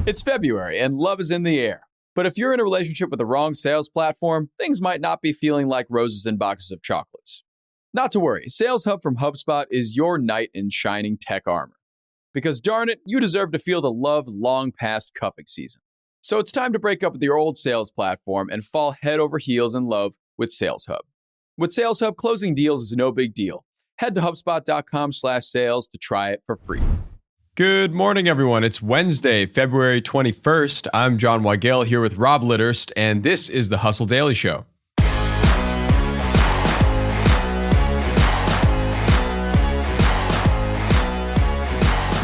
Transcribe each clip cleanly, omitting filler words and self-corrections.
It's February and love is in the air. But if you're in a relationship with the wrong sales platform, things might not be feeling like roses and boxes of chocolates. Not to worry, Sales Hub from HubSpot is your knight in shining tech armor. Because darn it, you deserve to feel the love long past cuffing season. So it's time to break up with your old sales platform and fall head over heels in love with Sales Hub. With Sales Hub, closing deals is no big deal. Head to HubSpot.com/sales to try it for free. Good morning, everyone. It's Wednesday, February 21st. I'm John Weigell here with Rob Litterst, and this is the Hustle Daily Show.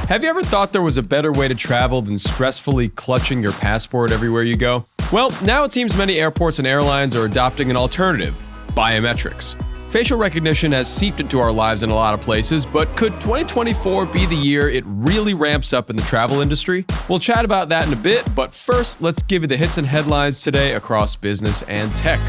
Have you ever thought there was a better way to travel than stressfully clutching your passport everywhere you go? Well, now it seems many airports and airlines are adopting an alternative, biometrics. Facial recognition has seeped into our lives in a lot of places, but could 2024 be the year it really ramps up in the travel industry? We'll chat about that in a bit, but first, let's give you the hits and headlines today across business and tech.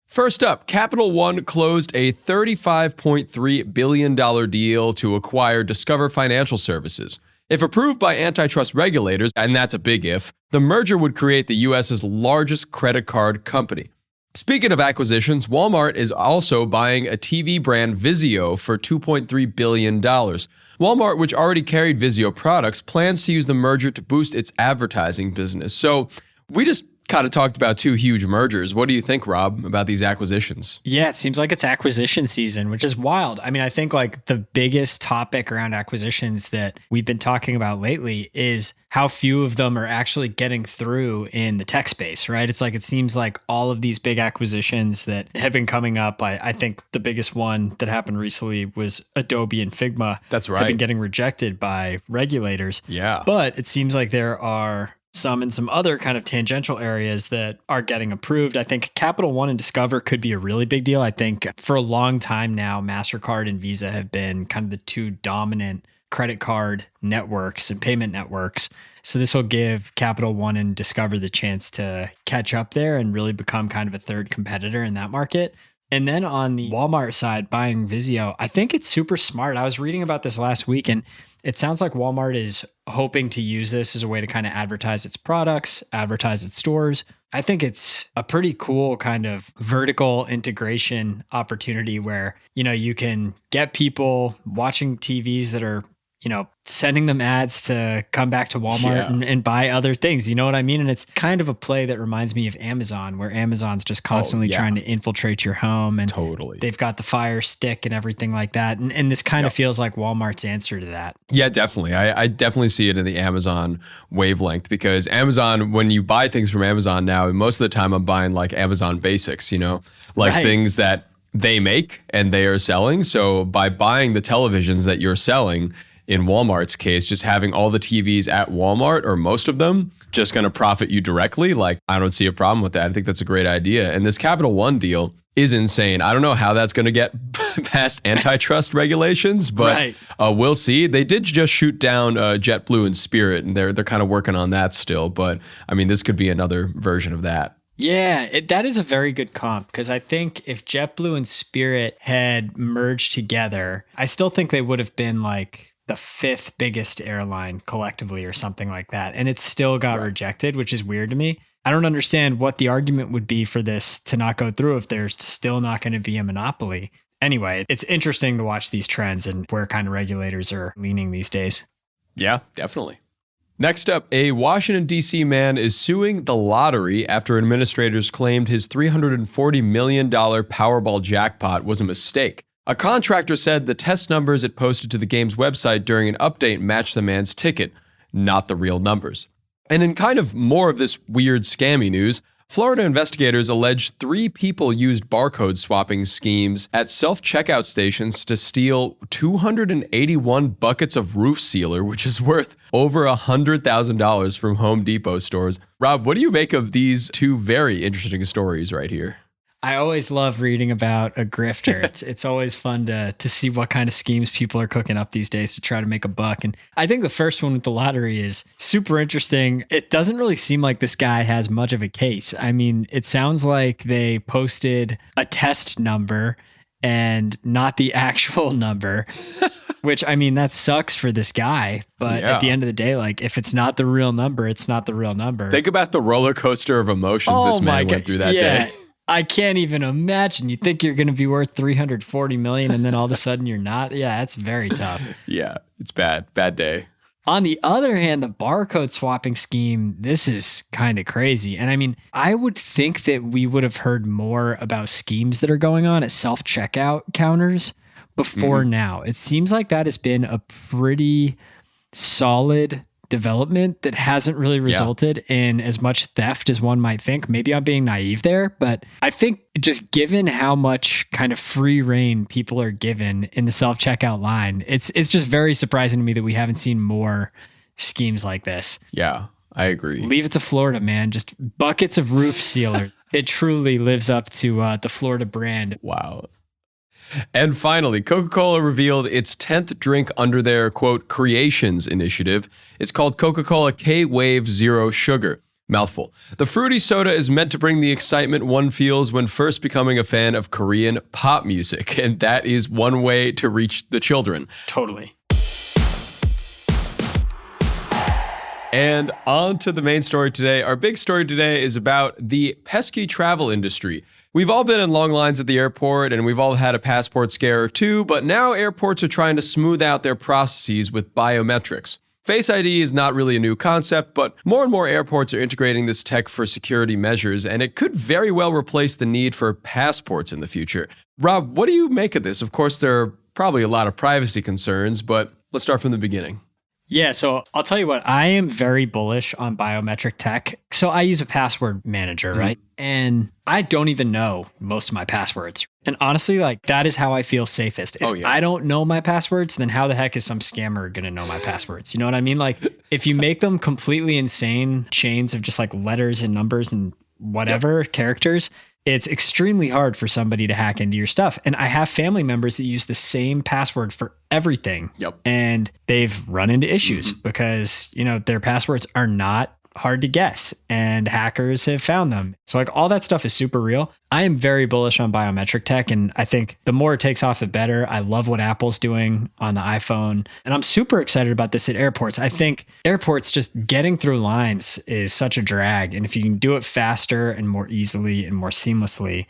First up, Capital One closed a $35.3 billion deal to acquire Discover Financial Services. If approved by antitrust regulators, and that's a big if, the merger would create the U.S.'s largest credit card company. Speaking of acquisitions, Walmart is also buying a TV brand Vizio for $2.3 billion. Walmart, which already carried Vizio products, plans to use the merger to boost its advertising business. So we just kind of talked about two huge mergers. What do you think, Rob, about these acquisitions? Yeah, it seems like it's acquisition season, which is wild. I mean, I think like the biggest topic around acquisitions that we've been talking about lately is how few of them are actually getting through in the tech space, right? It's like, it seems like all of these big acquisitions that have been coming up, I think the biggest one that happened recently was Adobe and Figma. That's right. Have been getting rejected by regulators. Yeah. But it seems like there are some in some other kind of tangential areas that are getting approved. I think Capital One and Discover could be a really big deal. I think for a long time now, MasterCard and Visa have been kind of the two dominant credit card networks and payment networks. So this will give Capital One and Discover the chance to catch up there and really become kind of a third competitor in that market. And then on the Walmart side, buying Vizio, I think it's super smart. I was reading about this last week, and it sounds like Walmart is hoping to use this as a way to kind of advertise its products, advertise its stores. I think it's a pretty cool kind of vertical integration opportunity where, you know, you can get people watching TVs that are, you know, sending them ads to come back to Walmart and buy other things. You know what I mean? And it's kind of a play that reminds me of Amazon, where Amazon's just constantly trying to infiltrate your home. And they've got the Fire Stick and everything like that. And this kind of feels like Walmart's answer to that. Yeah, definitely. I definitely see it in the Amazon wavelength, because Amazon, when you buy things from Amazon now, most of the time I'm buying like Amazon basics, you know, like things that they make and they are selling. So by buying the televisions that you're selling, in Walmart's case, just having all the TVs at Walmart, or most of them, just going to profit you directly. Like, I don't see a problem with that. I think that's a great idea. And this Capital One deal is insane. I don't know how that's going to get past antitrust regulations, but we'll see. They did just shoot down JetBlue and Spirit, and they're kind of working on that still. But I mean, this could be another version of that. Yeah, that is a very good comp, because I think if JetBlue and Spirit had merged together, I still think they would have been like the fifth biggest airline collectively or something like that. And it still got rejected, which is weird to me. I don't understand what the argument would be for this to not go through if there's still not going to be a monopoly. Anyway, it's interesting to watch these trends and where kind of regulators are leaning these days. Yeah, definitely. Next up, a Washington, D.C. man is suing the lottery after administrators claimed his $340 million Powerball jackpot was a mistake. A contractor said the test numbers it posted to the game's website during an update matched the man's ticket, not the real numbers. And in kind of more of this weird scammy news, Florida investigators allege 3 people used barcode swapping schemes at self-checkout stations to steal 281 buckets of roof sealer, which is worth over $100,000 from Home Depot stores. Rob, what do you make of these two very interesting stories right here? I always love reading about a grifter. It's always fun to see what kind of schemes people are cooking up these days to try to make a buck. And I think the first one with the lottery is super interesting. It doesn't really seem like this guy has much of a case. I mean, it sounds like they posted a test number and not the actual number. Which, I mean, that sucks for this guy. But at the end of the day, like, if it's not the real number, it's not the real number. Think about the roller coaster of emotions this man went through that day. I can't even imagine. You think you're going to be worth $340 million and then all of a sudden you're not? Yeah, that's very tough. Yeah, it's bad. Bad day. On the other hand, the barcode swapping scheme, this is kind of crazy. And I mean, I would think that we would have heard more about schemes that are going on at self-checkout counters before now. It seems like that has been a pretty solid development that hasn't really resulted in as much theft as one might think. Maybe I'm being naive there, but I think just given how much kind of free reign people are given in the self-checkout line, it's just very surprising to me that we haven't seen more schemes like this. Yeah, I agree. Leave it to Florida, man. Just buckets of roof sealer. It truly lives up to the Florida brand. Wow. And finally, Coca-Cola revealed its 10th drink under their, quote, Creations initiative. It's called Coca-Cola K-Wave Zero Sugar. Mouthful. The fruity soda is meant to bring the excitement one feels when first becoming a fan of Korean pop music, and that is one way to reach the children. Totally. And on to the main story today. Our big story today is about the pesky travel industry. We've all been in long lines at the airport and we've all had a passport scare or two, but now airports are trying to smooth out their processes with biometrics. Face ID is not really a new concept, but more and more airports are integrating this tech for security measures, and it could very well replace the need for passports in the future. Rob, what do you make of this? Of course, there are probably a lot of privacy concerns, but let's start from the beginning. Yeah, so I'll tell you what, I am very bullish on biometric tech. So I use a password manager, right? And I don't even know most of my passwords. And honestly, like that is how I feel safest. If I don't know my passwords, then how the heck is some scammer going to know my passwords? You know what I mean? Like if you make them completely insane chains of just like letters and numbers and whatever characters, it's extremely hard for somebody to hack into your stuff. And I have family members that use the same password for everything. And they've run into issues because, you know, their passwords are not hard to guess and hackers have found them. So like all that stuff is super real. I am very bullish on biometric tech. And I think the more it takes off, the better. I love what Apple's doing on the iPhone. And I'm super excited about this at airports. I think airports just getting through lines is such a drag. And if you can do it faster and more easily and more seamlessly,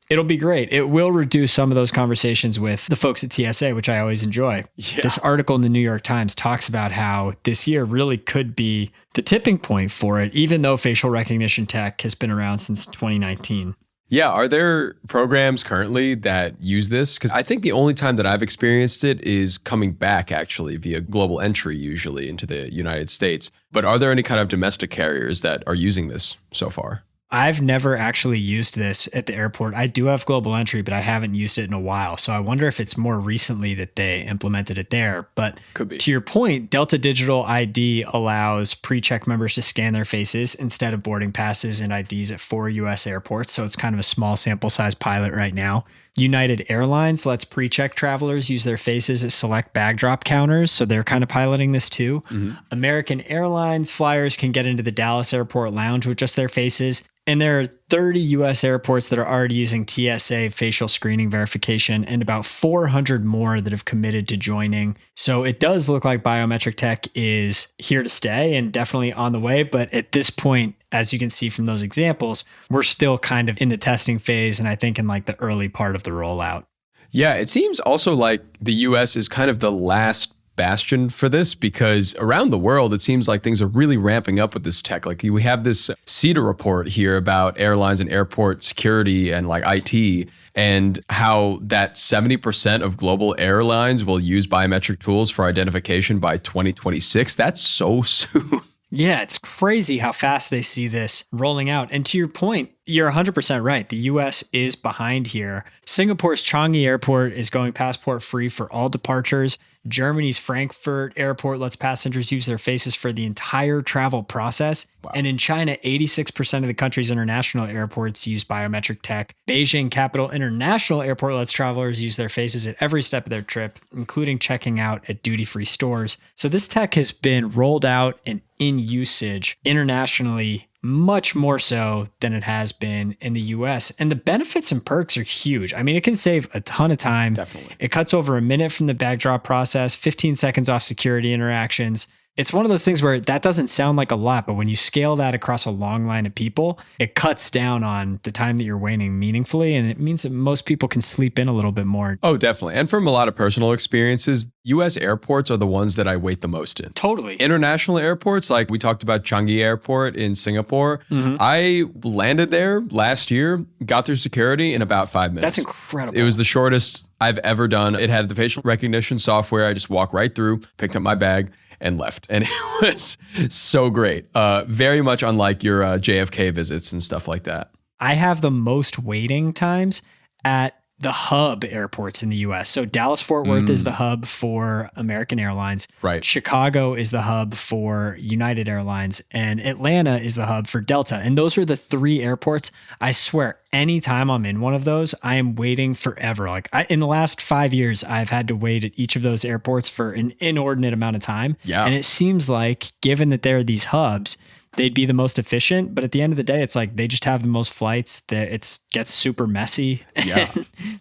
it'll be great. It will reduce some of those conversations with the folks at TSA, which I always enjoy. This article in the New York Times talks about how this year really could be the tipping point for it, even though facial recognition tech has been around since 2019. Yeah, are there programs currently that use this? Because I think the only time that I've experienced it is coming back actually via global entry usually into the United States. But are there any kind of domestic carriers that are using this so far? I've never actually used this at the airport. I do have global entry, but I haven't used it in a while. So I wonder if it's more recently that they implemented it there. But could be. To your point, Delta Digital ID allows pre-check members to scan their faces instead of boarding passes and IDs at 4 U.S. airports. So it's kind of a small sample size pilot right now. United Airlines lets pre-check travelers use their faces at select bag drop counters. So they're kind of piloting this too. American Airlines flyers can get into the Dallas Airport lounge with just their faces. And there are 30 U.S. airports that are already using TSA facial screening verification and about 400 more that have committed to joining. So it does look like biometric tech is here to stay and definitely on the way. But at this point, as you can see from those examples, we're still kind of in the testing phase and I think in like the early part of the rollout. Yeah, it seems also like the U.S. is kind of the last bastion for this because around the world, it seems like things are really ramping up with this tech. Like we have this CETA report here about airlines and airport security and like IT and how that 70% of global airlines will use biometric tools for identification by 2026. That's so soon. Yeah, it's crazy how fast they see this rolling out. And to your point, you're 100% right. The US is behind here. Singapore's Changi Airport is going passport free for all departures. Germany's Frankfurt Airport lets passengers use their faces for the entire travel process. Wow. And in China, 86% of the country's international airports use biometric tech. Beijing Capital International Airport lets travelers use their faces at every step of their trip, including checking out at duty-free stores. So this tech has been rolled out and in usage internationally, much more so than it has been in the US. And the benefits and perks are huge. I mean, it can save a ton of time. Definitely. It cuts over a minute from the bag drop process, 15 seconds off security interactions. It's one of those things where that doesn't sound like a lot, but when you scale that across a long line of people, it cuts down on the time that you're waiting meaningfully. And it means that most people can sleep in a little bit more. Oh, definitely. And from a lot of personal experiences, US airports are the ones that I wait the most in. Totally. International airports, like we talked about Changi Airport in Singapore, I landed there last year, got through security in about 5 minutes. That's incredible. It was the shortest I've ever done. It had the facial recognition software. I just walked right through, picked up my bag, and left. And it was so great. Very much unlike your JFK visits and stuff like that. I have the most waiting times at the hub airports in the US. So Dallas Fort Worth is the hub for American Airlines. Right. Chicago is the hub for United Airlines, and Atlanta is the hub for Delta. And those are the 3 airports. I swear, anytime I'm in one of those, I am waiting forever. Like in the last 5 years, I've had to wait at each of those airports for an inordinate amount of time. Yeah. And it seems like, given that there are these hubs, they'd be the most efficient, but at the end of the day, it's like they just have the most flights. That it gets super messy. Yeah.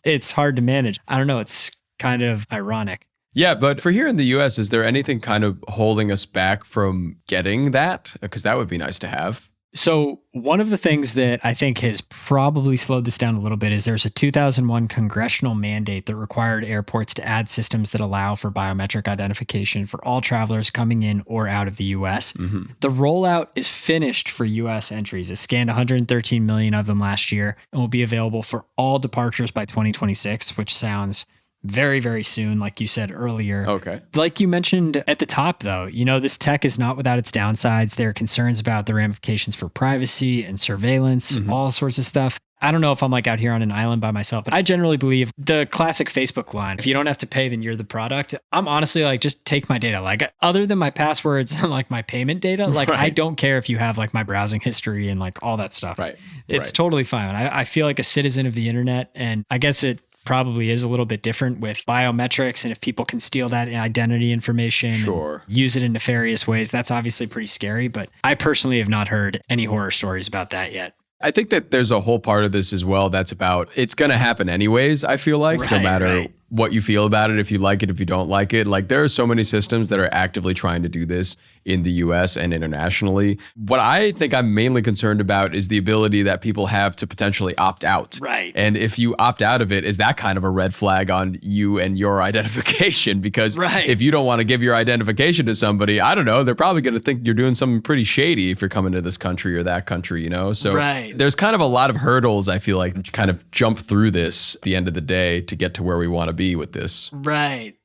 It's hard to manage. I don't know. It's kind of ironic. Yeah, but for here in the US, is there anything kind of holding us back from getting that? Because that would be nice to have. So one of the things that I think has probably slowed this down a little bit is there's a 2001 congressional mandate that required airports to add systems that allow for biometric identification for all travelers coming in or out of the US. The rollout is finished for US entries. It scanned 113 million of them last year and will be available for all departures by 2026, which sounds very, very soon, like you said earlier. Okay. Like you mentioned at the top, though, you know, this tech is not without its downsides. There are concerns about the ramifications for privacy and surveillance, all sorts of stuff. I don't know if I'm like out here on an island by myself, but I generally believe the classic Facebook line, if you don't have to pay, then you're the product. I'm honestly like, just take my data. Like other than my passwords and like my payment data, like I don't care if you have like my browsing history and like all that stuff. Right. It's totally fine. I feel like a citizen of the internet, and I guess it probably is a little bit different with biometrics. And if people can steal that identity information and use it in nefarious ways, that's obviously pretty scary. But I personally have not heard any horror stories about that yet. I think that there's a whole part of this as well that's about, it's going to happen anyways, I feel like, no matter what you feel about it, if you like it, if you don't like it. Like there are so many systems that are actively trying to do this in the US and internationally. What I think I'm mainly concerned about is the ability that people have to potentially opt out. Right. And if you opt out of it, is that kind of a red flag on you and your identification? Because if you don't want to give your identification to somebody, I don't know, they're probably going to think you're doing something pretty shady if you're coming to this country or that country, you know? So there's kind of a lot of hurdles, I feel like, to kind of jump through this at the end of the day to get to where we want to be with this. Right.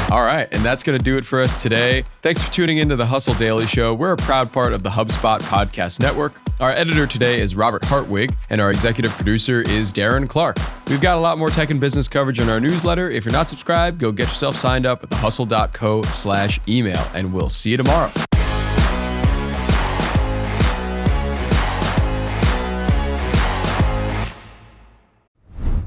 All right, and that's going to do it for us today. Thanks for tuning into the Hustle Daily Show. We're a proud part of the HubSpot Podcast Network. Our editor today is Robert Hartwig, and our executive producer is Darren Clark. We've got a lot more tech and business coverage in our newsletter. If you're not subscribed, go get yourself signed up at thehustle.co/email, and we'll see you tomorrow.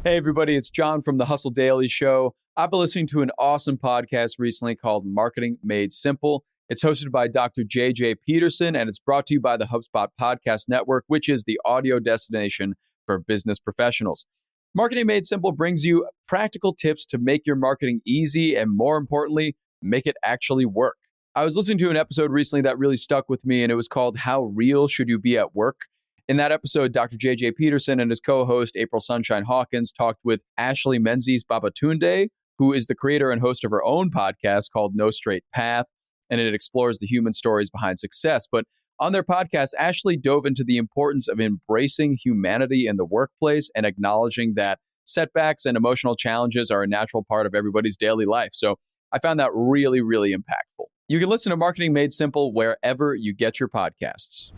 Hey, everybody, it's John from the Hustle Daily Show. I've been listening to an awesome podcast recently called Marketing Made Simple. It's hosted by Dr. JJ Peterson, and it's brought to you by the HubSpot Podcast Network, which is the audio destination for business professionals. Marketing Made Simple brings you practical tips to make your marketing easy and, more importantly, make it actually work. I was listening to an episode recently that really stuck with me, and it was called How Real Should You Be at Work? In that episode, Dr. JJ Peterson and his co-host, April Sunshine Hawkins, talked with Ashley Menzies Babatunde, who is the creator and host of her own podcast called No Straight Path, and it explores the human stories behind success. But on their podcast, Ashley dove into the importance of embracing humanity in the workplace and acknowledging that setbacks and emotional challenges are a natural part of everybody's daily life. So I found that really, really impactful. You can listen to Marketing Made Simple wherever you get your podcasts.